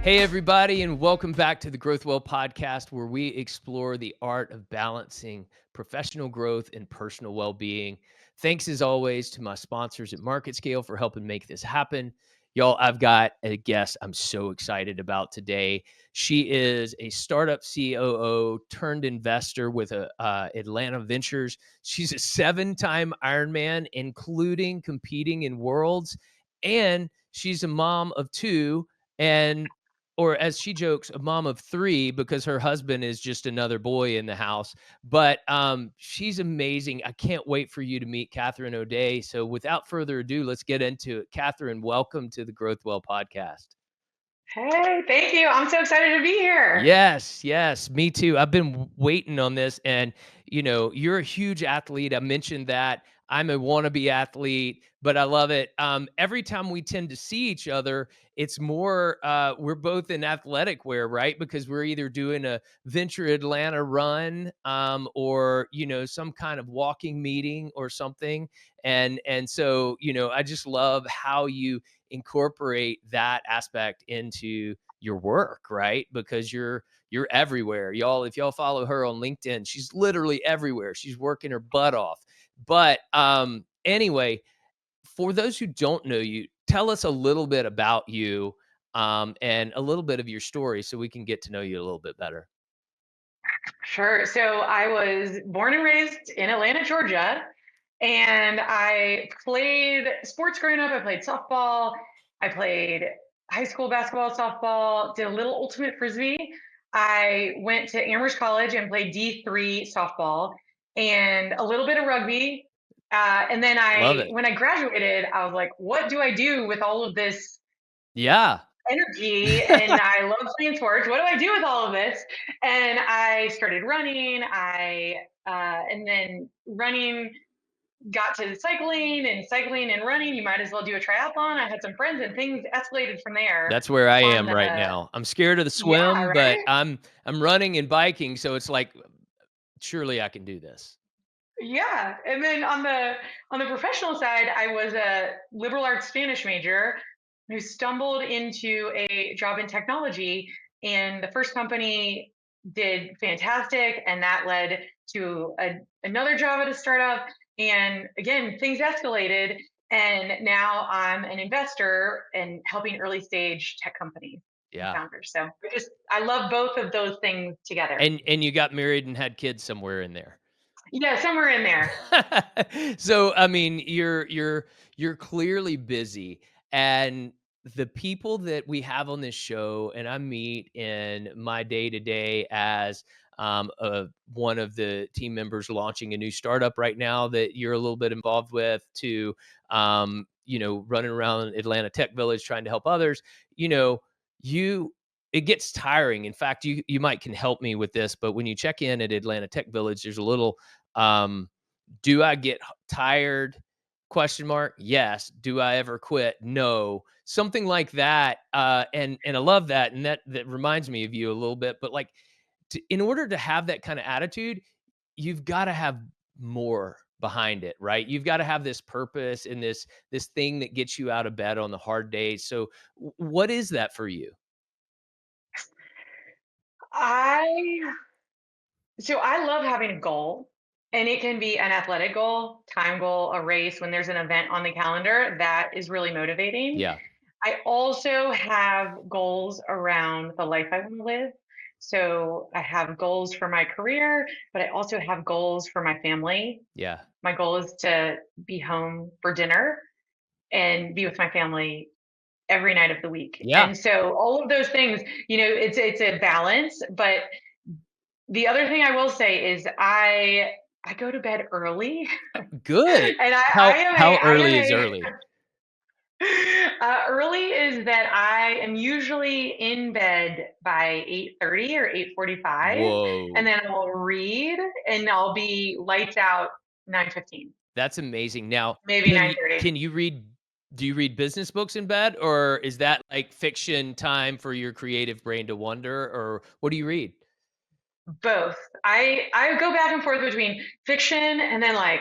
Hey, everybody, and welcome back to the Growthwell Podcast, where we explore the art of balancing professional growth and personal well being. Thanks, as always, to my sponsors at Market Scale for helping make this happen. Y'all, I've got a guest I'm so excited about today. She is a startup COO turned investor with Atlanta Ventures. She's a 7-time Ironman, including competing in Worlds, and she's a mom of 2. And or as she jokes, a mom of 3 because her husband is just another boy in the house. But she's amazing. I can't wait for you to meet Kathryn O'Day. So without further ado, let's get into it. Kathryn, welcome to the Growthwell Podcast. Hey, thank you. I'm so excited to be here. Yes, me too. I've been waiting on this, and you're a huge athlete. I mentioned that. I'm a wannabe athlete, but I love it. Every time we tend to see each other, it's more we're both in athletic wear, right? Because we're either doing a Venture Atlanta run, or some kind of walking meeting or something. And so I just love how you incorporate that aspect into your work, right? Because you're everywhere. Y'all, if y'all follow her on LinkedIn, she's literally everywhere. She's working her butt off. But anyway, for those who don't know you, tell us a little bit about you, and a little bit of your story so we can get to know you a little bit better. Sure. So I was born and raised in Atlanta, Georgia, and I played sports growing up. I played softball. I played high school basketball, softball, did a little ultimate frisbee. I went to Amherst College and played D3 softball and a little bit of rugby. And then Love it. when I graduated, I was like, what do I do with all of this Yeah. energy? And I love playing sports. What do I do with all of this? And I started running. And then running got to cycling and running. You might as well do a triathlon. I had some friends and things escalated from there That's where I on am the, right now. I'm scared of the yeah, swim, but right. I'm running and biking, so it's like surely I can do this. Yeah. And then on the professional side, I was a liberal arts Spanish major who stumbled into a job in technology. And the first company did fantastic. And that led to another job at a startup. And again, things escalated. And now I'm an investor and helping early stage tech companies and Yeah. founders. So I love both of those things together. And you got married and had kids somewhere in there. Yeah, somewhere in there. So, I mean, you're clearly busy, and the people that we have on this show, and I meet in my day to day as one of the team members launching a new startup right now that you're a little bit involved with, to running around Atlanta Tech Village trying to help others. You know, you it gets tiring. In fact, you might can help me with this, but when you check in at Atlanta Tech Village, there's a little um, do I get tired? Question mark. Yes. Do I ever quit? No. Something like that. And I love that. And that reminds me of you a little bit. But like, in order to have that kind of attitude, you've got to have more behind it, right? You've got to have this purpose and this thing that gets you out of bed on the hard days. So, what is that for you? I I love having a goal, and it can be an athletic goal, time goal, a race when there's an event on the calendar that is really motivating. Yeah. I also have goals around the life I want to live. So I have goals for my career, but I also have goals for my family. Yeah. My goal is to be home for dinner and be with my family every night of the week. Yeah. And so all of those things, it's a balance, but the other thing I will say is I go to bed early, Good. and How early is early? early is that I am usually in bed by 8:30 or 8:45, and Whoa. then I'll read, and I'll be lights out 9:15, That's amazing. Now, maybe 9:30. can you read do you read business books in bed, or is that like fiction time for your creative brain to wander, or what do you read? Both. I go back and forth between fiction and then like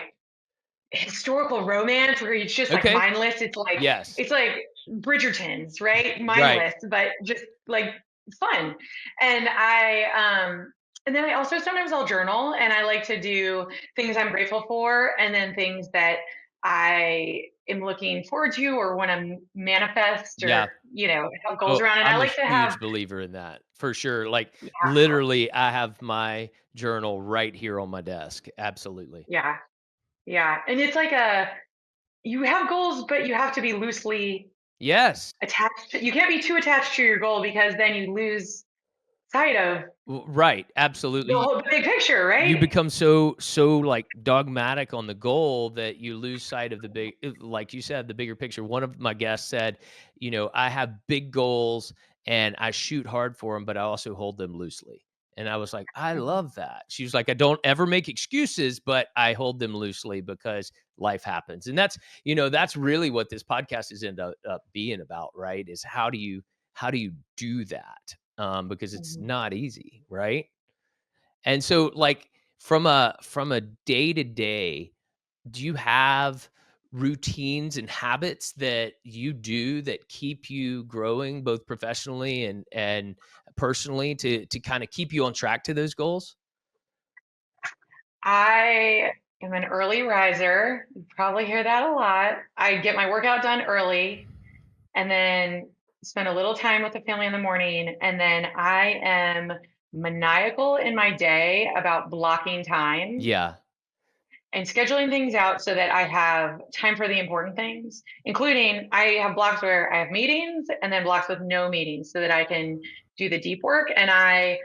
historical romance where it's just like Okay. mindless. Yes. It's like Bridgertons, right? Right. Mindless, but just like fun. And then I also sometimes I'll journal, and I like to do things I'm grateful for and then things that I am looking forward to or want to manifest Yeah. or, have goals Oh, around. And I I'm a like to have, huge believer in that, for sure. Like, yeah, literally, I have my journal right here on my desk. Absolutely. yeah, yeah. And it's like you have goals, but you have to be loosely Yes. attached. You can't be too attached to your goal because then you lose sight of Right. Absolutely. the big picture, You right? become so like dogmatic on the goal that you lose sight of the big, like you said, the bigger picture. One of my guests said, I have big goals and I shoot hard for them, but I also hold them loosely. And I was like, I Mhm, love that. She was like, I don't ever make excuses, but I hold them loosely because life happens. And that's really what this podcast is end up being about, right? Is how do you do that? Because it's mhm. not easy, right? And so, like, from a day to day, do you have routines and habits that you do that keep you growing both professionally and personally to kind of keep you on track to those goals? I am an early riser. You probably hear that a lot. I get my workout done early and then spend a little time with the family in the morning. And then I am maniacal in my day about blocking time Yeah. and scheduling things out so that I have time for the important things, including I have blocks where I have meetings and then blocks with no meetings so that I can do the deep work. And I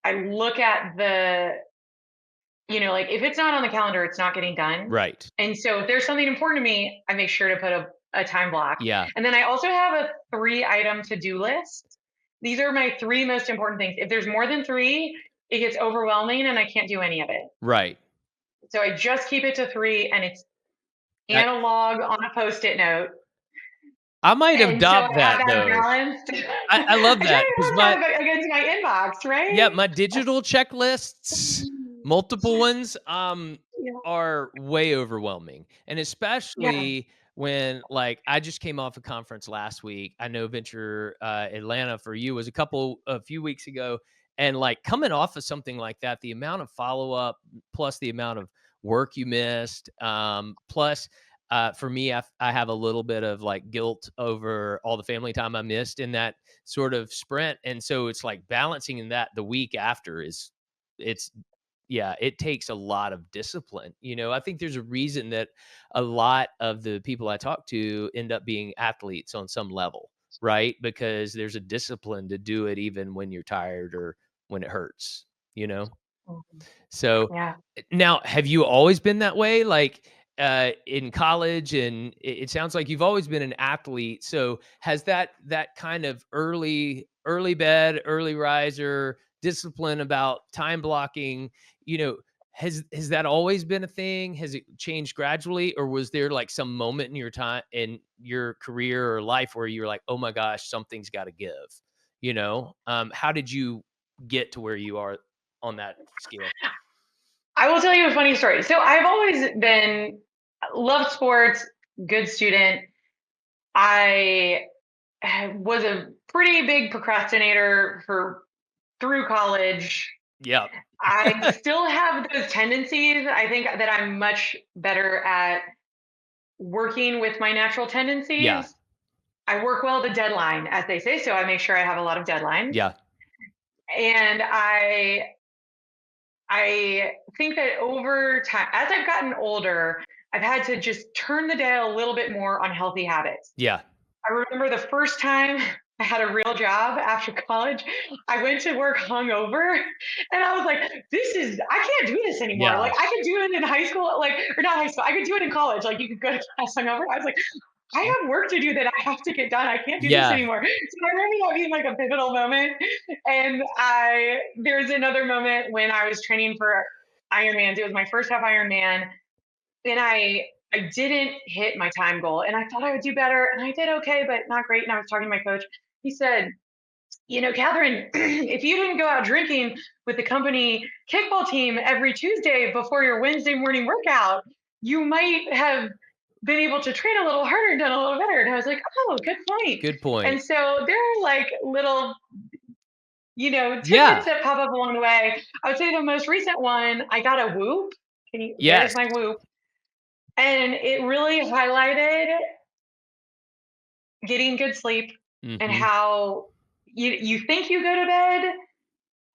look at like if it's not on the calendar, it's not getting done. Right. And so if there's something important to me, I make sure to put a time block. Yeah. And then I also have a 3-item to-do list. These are my 3 most important things. If there's more than 3, it gets overwhelming and I can't do any of it. Right. So I just keep it to 3 and it's That analog on a Post-it note. I might And so adopt I have that that though. balance. I love I try that to because put that against my inbox, yeah, right? my digital checklists, multiple ones, Yeah. are way overwhelming, and Yeah. especially when, like, I just came off a conference last week. I know Venture, Atlanta for you was a few weeks ago, and, like, coming off of something like that, the amount of follow-up plus the amount of work you missed, plus, for me, I have a little bit of, like, guilt over all the family time I missed in that sort of sprint. And so it's like balancing in that the week after it's yeah, it takes a lot of discipline. I think there's a reason that a lot of the people I talk to end up being athletes on some level, right? Because there's a discipline to do it even when you're tired or when it hurts, you know? Mhm. So, Yeah. now have you always been that way? Like, in college, and it sounds like you've always been an athlete. So has that kind of early bed, early riser, discipline about time blocking, you know, has that always been a thing? Has it changed gradually, or was there like some moment in your time in your career or life where you were like, "Oh my gosh, something's got to give." How did you get to where you are on that scale? I will tell you a funny story. So I've always been loved sports, good student. I was a pretty big procrastinator for through college. Yeah. I still have those tendencies. I think that I'm much better at working with my natural Yeah. tendencies. I work well the deadline, as they say, so I make sure I have a lot of deadlines. Yeah. And I think that over time, as I've gotten older, I've had to just turn the dial a little bit more on healthy habits. Yeah. I remember the first time I had a real job after college, I went to work hungover and I was like, I can't do this anymore. Yeah. Like, I could do it in high school, like, or not high school, I could do it in college. Like, you could go to class hungover. I was like, I have work to do that I have to get done. I can't do this Yeah. anymore. So I remember that being like a pivotal moment. And there's another moment when I was training for Ironman. It was my first half Ironman, and I didn't hit my time goal, and I thought I would do better, and I did okay, but not great. And I was talking to my coach. He said, Kathryn, if you didn't go out drinking with the company kickball team every Tuesday before your Wednesday morning workout, you might have been able to train a little harder and done a little better. And I was like, oh, good point. Good point. And so there are like little, tidbits Yeah. that pop up along the way. I would say the most recent one, I got a Whoop. There's Yes. my Whoop. And it really highlighted getting good sleep and Mhm. how you think you go to bed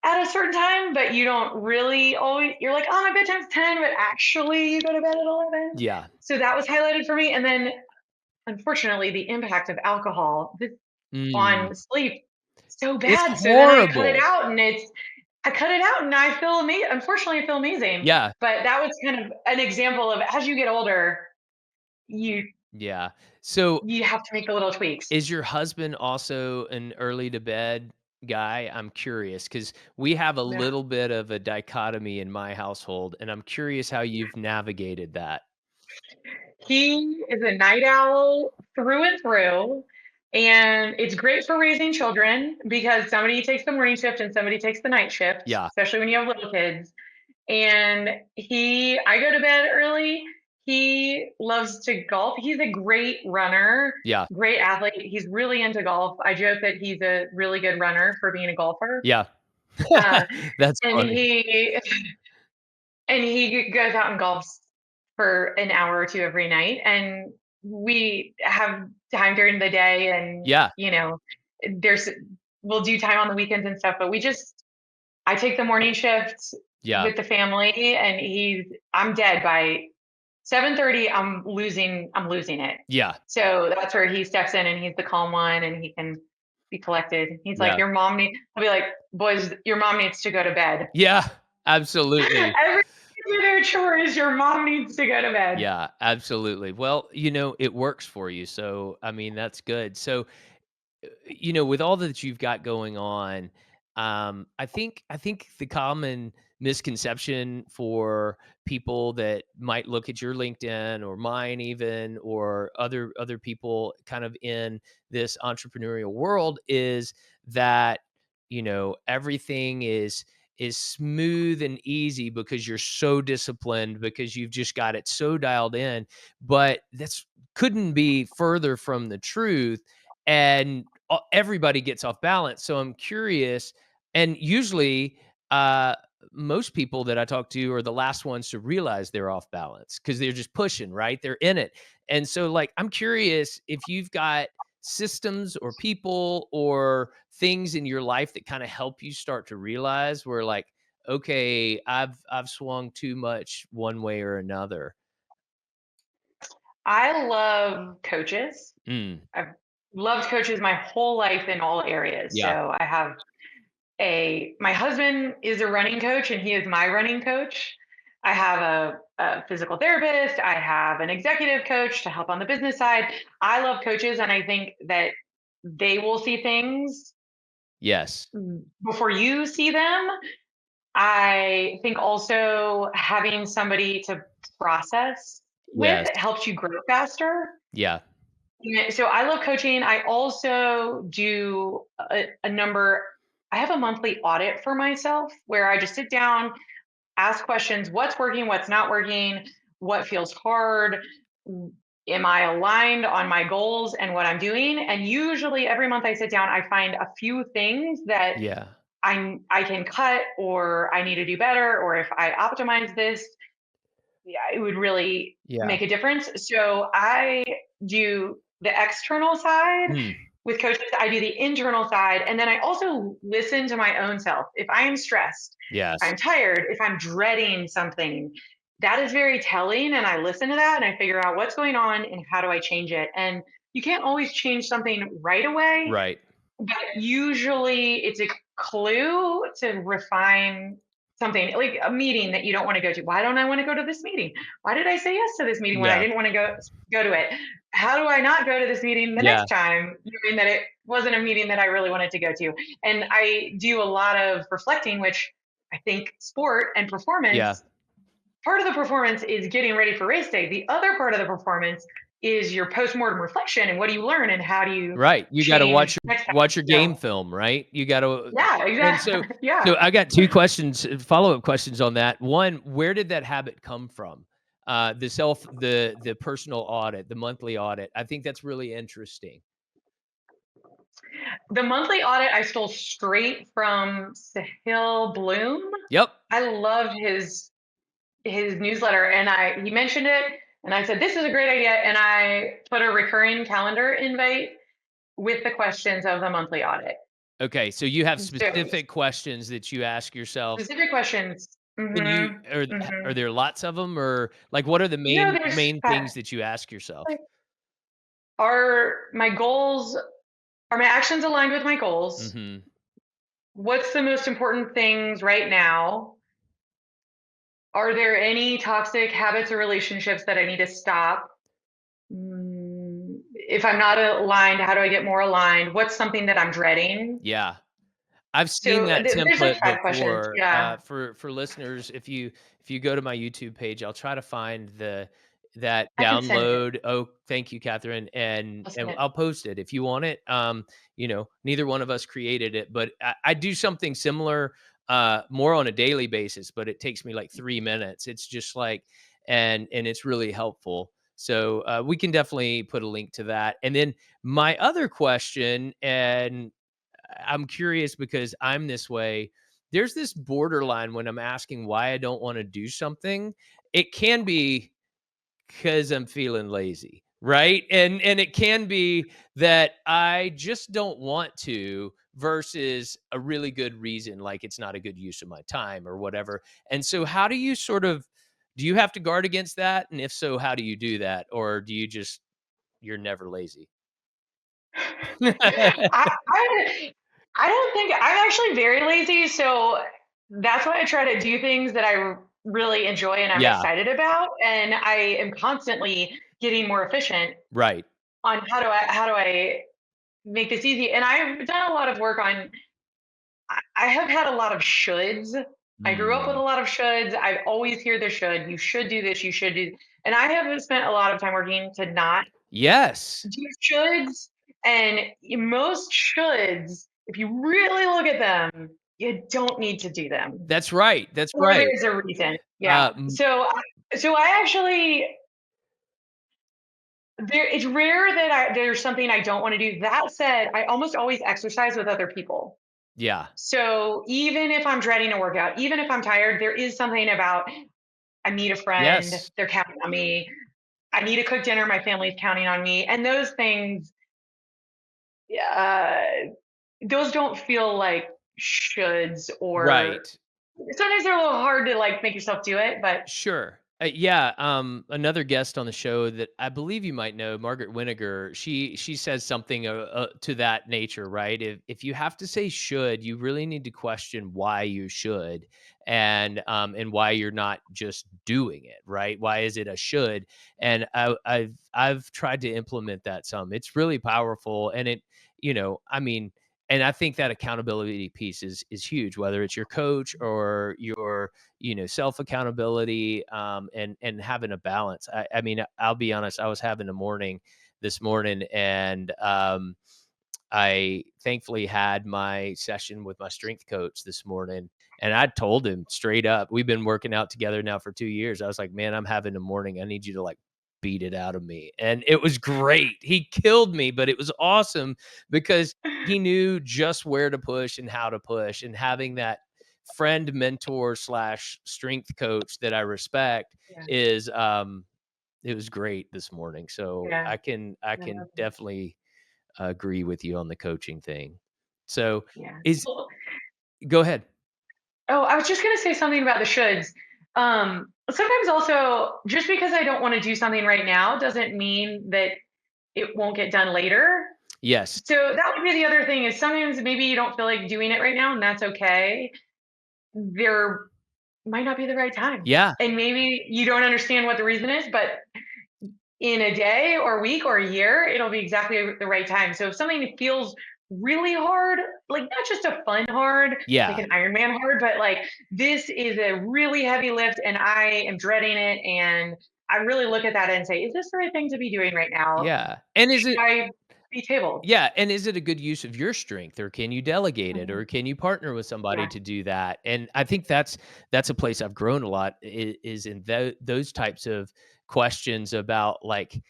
at a certain time, but you don't really always, you're like, oh, my bedtime's 10, but actually you go to bed at 11. Yeah. So that was highlighted for me. And then unfortunately, the impact of alcohol Mm. on sleep so It's bad. So then horrible. I cut it out and I feel amazing. Unfortunately, I feel amazing. Yeah. But that was kind of an example of as you get older, you Yeah. So, you have to make the little tweaks. is your husband also an early to bed guy? I'm curious because we have a Yeah. little bit of a dichotomy in my household, and I'm curious how you've navigated that. He is a night owl through and through. And it's great for raising children because somebody takes the morning shift and somebody takes the night shift, Yeah. especially when you have little kids. And I go to bed early. He loves to golf. He's a great runner, Yeah. great athlete. He's really into golf. I joke that he's a really good runner for being a golfer. Yeah. Uh, That's and funny. he goes out and golfs for an hour or two every night. And we have time during the day, and Yeah. there's we'll do time on the weekends and stuff. But I take the morning shift Yeah. with the family, and I'm dead by 7:30. I'm losing it. Yeah. So that's where he steps in, and he's the calm one, and he can be collected. He's like, Yeah. I'll be like, boys, your mom needs to go to bed. Yeah. Absolutely. Every do their chores, your mom needs to go to bed. Yeah, absolutely. Well, it works for you, so, I mean, that's good. So, with all that you've got going on, I think the common misconception for people that might look at your LinkedIn or mine even or other people kind of in this entrepreneurial world is that everything is smooth and easy because you're so disciplined because you've just got it so dialed in, but that's couldn't be further from the truth. And everybody gets off balance. So I'm curious, and usually, uh, most people that I talk to are the last ones to realize they're off balance because they're just pushing, right? They're in it. And so, like, I'm curious if you've got systems or people or things in your life that kind of help you start to realize where, like, okay, I've swung too much one way or another. I love coaches. Mm, I've loved coaches my whole life in all areas. yeah, So I have my husband is a running coach and he is my running coach. I have a physical therapist. I have an executive coach to help on the business side. I love coaches, and I think that they will see things yes, before you see them. I think also having somebody to process with yes, helps you grow faster. yeah, Yeah, so I love coaching. I also do a number. I have a monthly audit for myself where I just sit down, ask questions: what's working, what's not working, what feels hard, am I aligned on my goals and what I'm doing? And usually every month I sit down, I find a few things that yeah, I can cut, or I need to do better, or if I optimize this, yeah, it would really yeah. make a difference. So I do the external side Mm, with coaches, I do the internal side. And then I also listen to my own self. If I am stressed, if yes. I'm tired, if I'm dreading something, that is very telling. And I listen to that and I figure out what's going on and how do I change it. And you can't always change something right away, Right. but usually it's a clue to refine something, like a meeting that you don't want to go to. Why don't I want to go to this meeting? Why did I say yes to this meeting when I Yeah. didn't want to go to it? How do I not go to this meeting the Yeah. next time, knowing that it wasn't a meeting that I really wanted to go to? And I do a lot of reflecting, which I think sport and Yeah. performance, part of the performance is getting ready for race day. The other part of the performance is your post-mortem reflection and what do you learn and how do you Right. You gotta change next time. watch your game So film, right? You gotta yeah, and so exactly. so Yeah. I got 2 questions, follow-up questions on that. One, where did that habit come from? the personal audit, the monthly audit. I think that's really interesting. The monthly audit I stole straight from Sahil Bloom. Yep. I loved his newsletter, and I he mentioned it, and I said this is a great idea, and I put a recurring calendar invite with the questions of the monthly audit. Okay, so you have So specific questions that you ask yourself, specific questions. and you are there lots of them, or, like, what are the No, there's main things that you ask yourself? like, are my goals, are my actions aligned with my goals? Mhm. What's the most important things right now? Are there any toxic habits or relationships that I need to stop? If I'm not aligned, how do I get more aligned? What's something that I'm dreading? Yeah. I've seen So that there's like template 5 questions. before. Yeah, For listeners, if you go to my YouTube page, I'll try to find that I can send it. download. Oh, thank you, Catherine, I'll send and it. I'll post it if you want it. Neither one of us created it, but I do something similar, more on a daily basis, but it takes me like 3 minutes. It's just like, and it's really helpful. So we can definitely put a link to that. And then my other question, and I'm curious because I'm this way. There's this borderline when I'm asking why I don't want to do something. It can be because I'm feeling lazy, right? And it can be that I just don't want to versus a really good reason, like it's not a good use of my time or whatever. And so how do you sort of do you have to guard against that? And if so, how do you do that? Or do you just you're never lazy? I don't think I'm actually very lazy, so that's why I try to do things that I really enjoy and I'm Yeah, excited about, and I am constantly getting more efficient right. on how do I make this easy. And I've done a lot of work on. I have had a lot of shoulds. I grew up with a Mm. lot of shoulds. I always hear the should. You should do this. You should do. And I have spent a lot of time working to not Yes. do shoulds, and most shoulds, if you really look at them, you don't need to do them, That's right, that's or right. there's a reason. Yeah. Uh, mm So I actually, it's rare that there's something I don't want to do. That said, I almost always exercise with other people. yeah. So even if I'm dreading a workout, even if I'm tired, there is something about I need a friend. Yes. They're counting on me. I need to cook dinner. My family's counting on me, and those things, uh, those don't feel like shoulds, or Right. sometimes they're a little hard to like make yourself do it. But Sure. Yeah, another guest on the show that I believe you might know, Margaret Winiger, she says something to that nature, right? If you have to say should, you really need to question why you should, and why you're not just doing it, right? Why is it a should? And I've tried to implement that some. It's really powerful, and I mean, and I think that accountability piece is huge, whether it's your coach or your self accountability, and having a balance. I mean, I'll be honest, I was having a morning this morning, and I thankfully had my session with my strength coach this morning, and I told him straight up, we've been working out together now for 2 years. I was like, man, I'm having a morning, I need you to like beat it out of me. And it was great. He killed me, but it was awesome because he knew just where to push and how to push, and having that friend, mentor slash strength coach that I respect yeah, is it was great this morning. So yeah, I I can love it. definitely agree with you on the coaching thing. So Yeah. is Well, go ahead. oh, I was just gonna say something about the shoulds. Sometimes also, just because I don't want to do something right now doesn't mean that it won't get done later. Yes. So that would be the other thing, is sometimes maybe you don't feel like doing it right now, and that's okay. There might not be the right time. Yeah. And maybe you don't understand what the reason is, but in a day or week or a year, it'll be exactly the right time. So if something feels really hard, like not just a fun hard, like Yeah. an Ironman hard, but like this is a really heavy lift and I am dreading it. And I really look at that and say, is this the right thing to be doing right now? Yeah. And is Should it I? be tabled. Yeah, and is it a good use of your strength, or can you delegate it, Mhm. or can you partner with somebody Yeah. to do that? And I think that's a place I've grown a lot, is in those types of questions about, like,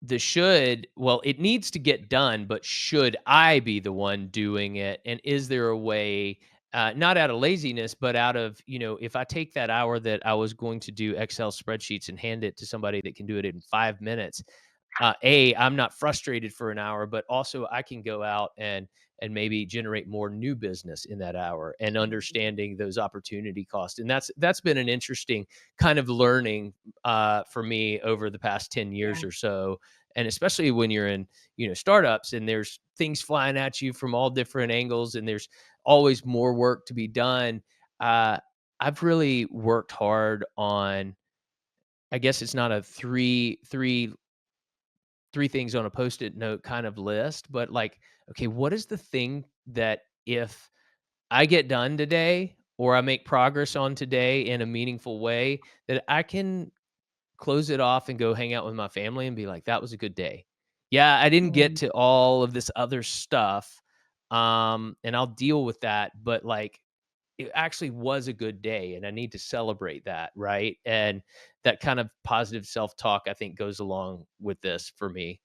the should well, it needs to get done, but should I be the one doing it? And is there a way, not out of laziness, but out of, if I take that hour that I was going to do Excel spreadsheets and hand it to somebody that can do it in 5 minutes, I'm not frustrated for an hour, but also I can go out and maybe generate more new business in that hour, and Mhm. understanding those opportunity costs. And that's been an interesting kind of learning, for me over the past 10 years Yeah. or so. And especially when you're in, startups, and there's things flying at you from all different angles, and there's always more work to be done. Uh, I've really worked hard on, I guess it's not a three things on a post-it note kind of list, but, like, okay, what is the thing that, if I get done today, or I make progress on today in a meaningful way, that I can close it off and go hang out with my family and be like, that was a good day. Yeah, I didn't get Mhm. to all of this other stuff. And I'll deal with that, but, like, it actually was a good day, and I need to celebrate that, right? And that kind of positive self-talk, I think, goes along with this for me.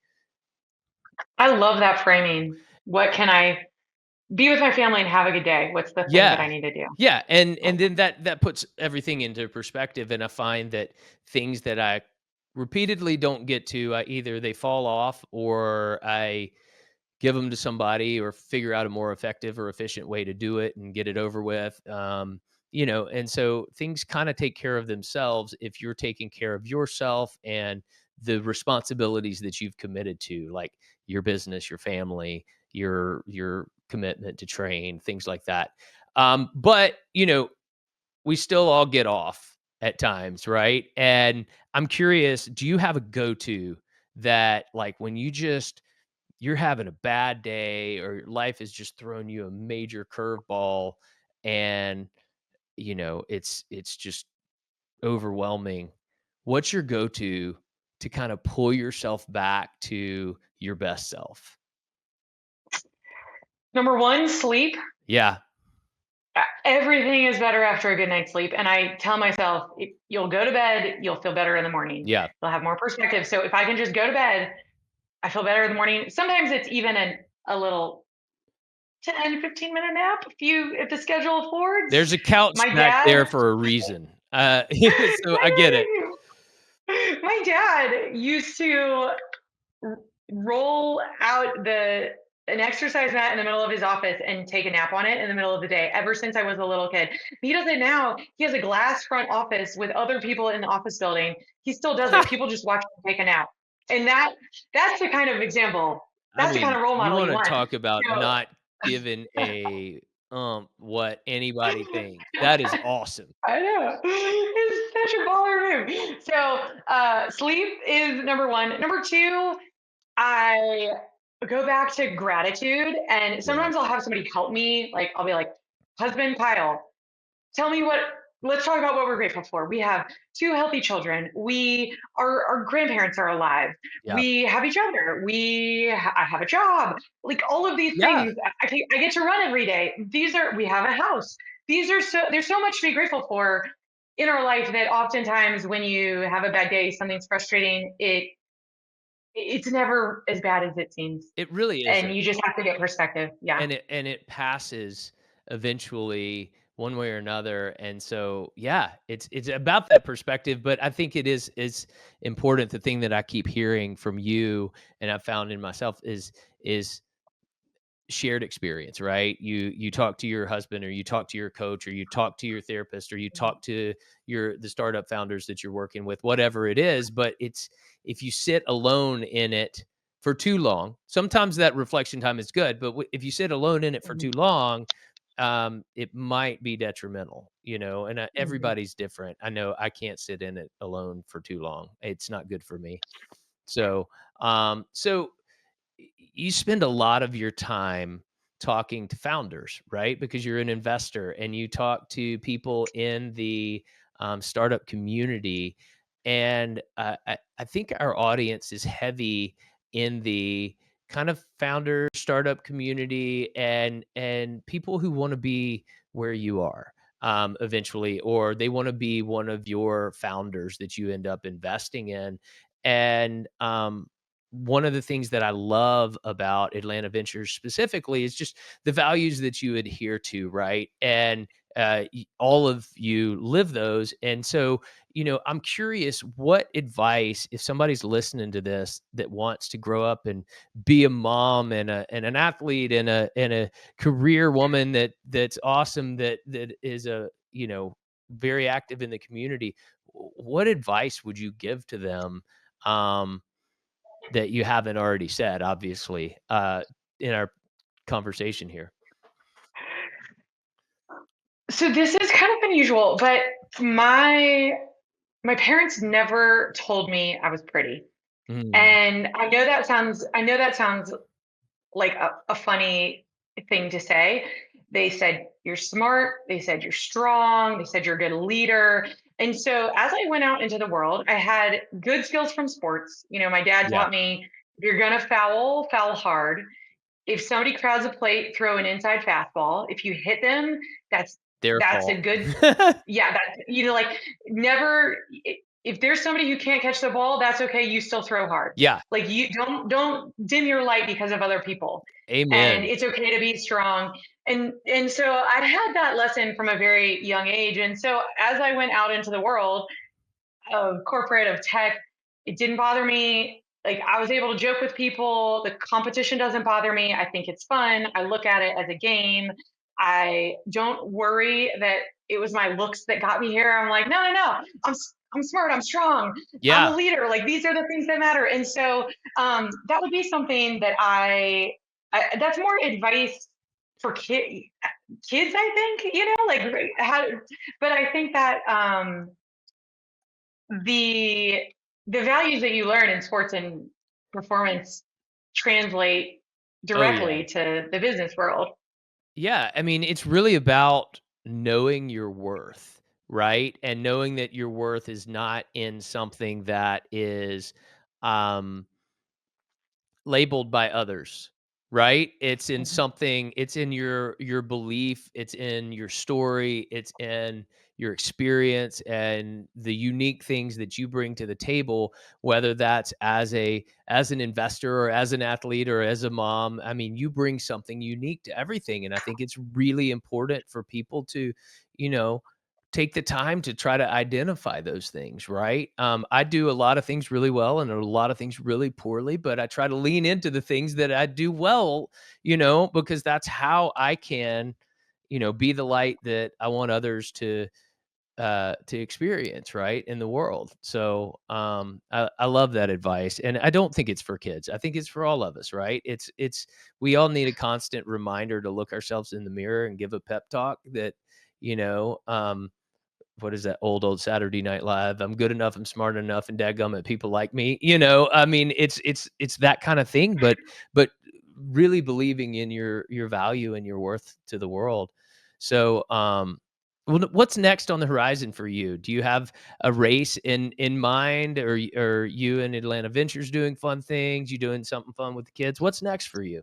I love that framing. What can I be with my family and have a good day? What's the thing that I Yeah. need to do? Yeah, and Love then that puts everything into perspective, and I find that things that I repeatedly don't get to, I either they fall off, or I give them to somebody, or figure out a more effective or efficient way to do it and get it over with. And so things kind of take care of themselves if you're taking care of yourself and the responsibilities that you've committed to, like your business, your family, your commitment to train, things like that. But we still all get off at times, right? And I'm curious, do you have a go-to that, like, when you're having a bad day, or life has just thrown you a major curveball, and it's just overwhelming, what's your go-to to kind of pull yourself back to your best self? Number 1, sleep. Yeah. Everything is better after a good night's sleep, and I tell myself, You'll go to bed, you'll feel better in the morning. Yeah. You'll have more perspective." So if I can just go to bed, I feel better in the morning. Sometimes it's even a little 10, 15 minute nap if the schedule affords. There's a couch My back there dad for a reason. So I get it. I know. My dad used to roll out the an exercise mat in the middle of his office and take a nap on it in the middle of the day ever since I was a little kid. He does it now. He has a glass front office with other people in the office building. He still does it. People just watch him take a nap. And that's the kind of example. I That's the kind mean, of role you model you wanna want. talk about So not giving a, what anybody thinks. That is awesome. I know. It's such a baller move. So sleep is number one. Number two, I go back to gratitude, and Yeah. sometimes I'll have somebody help me. Like I'll be like, husband Kyle, tell me what. Let's talk about what we're grateful for. We have two healthy children. Our grandparents are alive. Yeah. We have each other. I have a job. Like all of these Yeah. things, I get to run every day. We have a house. There's so much to be grateful for in our life that oftentimes when you have a bad day, something's frustrating. It's never as bad as it seems. It really And isn't. you just have to get perspective. Yeah. And it passes eventually, one way or another. And so, yeah, it's about that perspective, but I think it is important. The thing that I keep hearing from you, and I've found in myself, is shared experience, right? You talk to your husband, or you talk to your coach, or you talk to your therapist, or you Mhm. talk to the startup founders that you're working with, whatever it is. But it's if you sit alone in it for too long, sometimes that reflection time is good, but if you sit alone in it for too Mhm. long, it might be detrimental, and Mhm. everybody's different. I know I can't sit in it alone for too long. It's not good for me. So you spend a lot of your time talking to founders, right? Because you're an investor, and you talk to people in the, startup community. And I think our audience is heavy in the kind of founder startup community and people who want to be where you are eventually, or they want to be one of your founders that you end up investing in. And one of the things that I love about Atlanta Ventures specifically is just the values that you adhere to, right? And all of you live those. And so, I'm curious what advice, if somebody's listening to this that wants to grow up and be a mom and an athlete and a career woman that's awesome, that is very active in the community, what advice would you give to them? Um, that you haven't already said, obviously, in our conversation here. So this is kind of unusual, but my my parents never told me I was pretty. Mm, And I know that sounds like a funny thing to say. They said you're smart, they said you're strong, they said you're a good leader. And so as I went out into the world, I had good skills from sports. My dad yeah, taught me if you're going to foul, foul hard. If somebody crowds a plate, throw an inside fastball. If you hit them, that's their that's a fault. good, yeah, that like never, if there's somebody who can't catch the ball, that's okay. You still throw hard. Yeah, Like you don't dim your light because of other people. And amen. it's okay to be strong. And so I had that lesson from a very young age. And so as I went out into the world of corporate, of tech, it didn't bother me. Like I was able to joke with people. The competition doesn't bother me. I think it's fun. I look at it as a game. I don't worry that it was my looks that got me here. I'm like, no, no, no. I'm smart. I'm strong. I'm a Yeah. leader. Like these are the things that matter. And so that would be something that that's more advice for kids. I think like how. But I think that the the values that you learn in sports and performance translate Oh, yeah. directly to the business world. Yeah, I mean, it's really about knowing your worth, right? And knowing that your worth is not in something that is, um labeled by others, right? It's in Mhm. something, it's in your belief, it's in your story, it's in your experience and the unique things that you bring to the table, whether that's as an investor or as an athlete or as a mom. I mean, you bring something unique to everything, and I think it's really important for people to, you know, take the time to try to identify those things, right? I do a lot of things really well and a lot of things really poorly, but I try to lean into the things that I do well, because that's how I can, be the light that I want others to experience, right, in the world. So I love that advice, and I don't think it's for kids. I think it's for all of us, right? It's we all need a constant reminder to look ourselves in the mirror and give a pep talk that, you know um what is that old Saturday Night Live? I'm good enough, I'm smart enough, and dadgummit, people like me. I mean, it's that kind of thing, but really believing in your value and your worth to the world. So, well, what's next on the horizon for you? Do you have a race in mind, or you and Atlanta Ventures doing fun things? You doing something fun with the kids? What's next for you?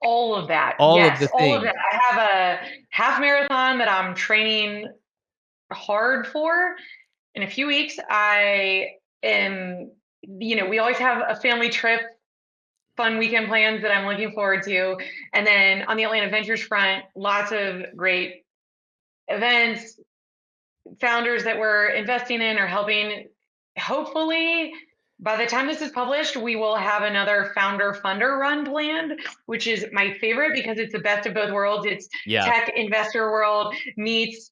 All of that, All of yes, the all of things. that. I have a half marathon that I'm training hard for in a few weeks. I am, we always have a family trip, fun weekend plans that I'm looking forward to. And then on the Atlanta Ventures front, lots of great events, founders that we're investing in or helping. Hopefully, by the time this is published, we will have another founder funder run planned, which is my favorite because it's the best of both worlds. It's Yeah. tech investor world meets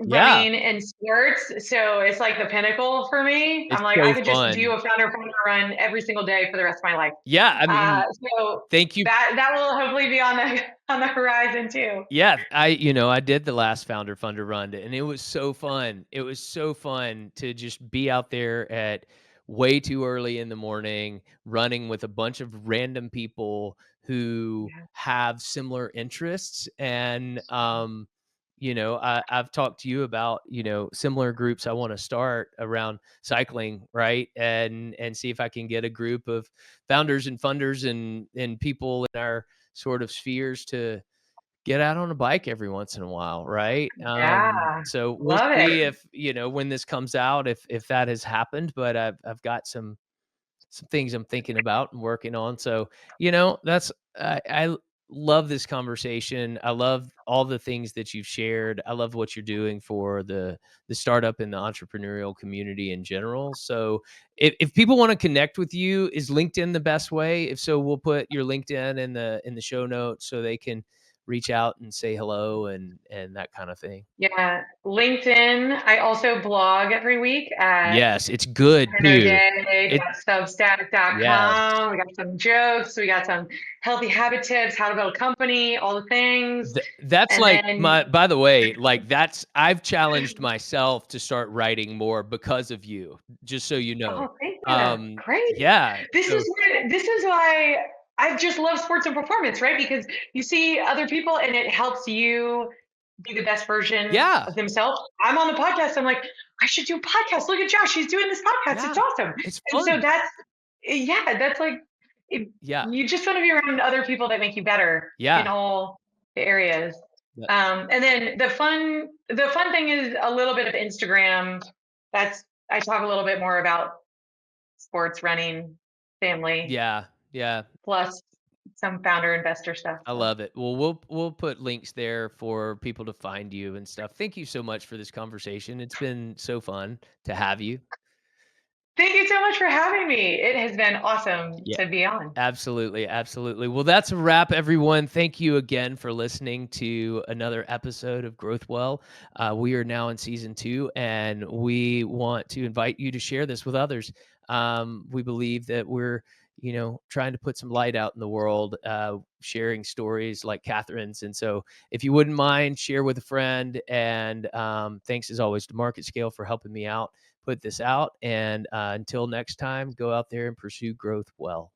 Yeah. running and sports. So it's like the pinnacle for me. I'm It's like, I so could just do fun. a founder funder run every single day for the rest of my life. Yeah, I Uh, mean, so thank you. that will hopefully be on the on the horizon too. Yeah, I did the last Founder Funder run, and it was so fun. It was so fun to just be out there at way too early in the morning, running with a bunch of random people who Yeah. have similar interests, and I've talked to you about, similar groups I want to start around cycling, right? And see if I can get a group of founders and funders and people in our sort of spheres to get out on a bike every once in a while, right? Yeah. So we'll Love it. see if, when this comes out, if that has happened, but I've got some things I'm thinking about and working on. So, that's I love this conversation. I love all the things that you've shared. I love what you're doing for the startup and the entrepreneurial community in general. So, if people want to connect with you, is LinkedIn the best way? If so, we'll put your LinkedIn in the show notes so they can reach out and say hello and that kind of thing. Yeah. LinkedIn. I also blog every week at Yes, it's good Kathryn too. It yes. O'Day.substack.com. We got some jokes. We got some healthy habit tips, how to build a company, all the things. That's And like then, my by the way, like that's I've challenged myself to start writing more because of you, just so you know. oh, thank you. Great. Yeah, so This is why I just love sports and performance, right? Because you see other people and it helps you be the best version yeah, of themselves. I'm on the podcast. I'm like, I should do a podcast. Look at Josh. He's doing this podcast. yeah, It's awesome. it's And so fun. that's like, Yeah, you just want to be around other people that make you better in yeah, all the areas. yeah, And then the fun thing is a little bit of Instagram. That's, I talk a little bit more about sports, running, family, yeah, yeah, plus some founder investor stuff. I So love it. Well, we'll put links there for people to find you and stuff. Thank you so much for this conversation. It's been so fun to have you. thank you so much for having me. It has been awesome Yeah. to be on. Absolutely, absolutely. Well, that's a wrap, everyone. Thank you again for listening to another episode of Growthwell. We are now in season 2, and we want to invite you to share this with others. We believe that we're, trying to put some light out in the world, sharing stories like Kathryn's. And so, if you wouldn't mind, share with a friend. And thanks as always to Market Scale for helping me out put this out. And until next time, go out there and pursue growth well.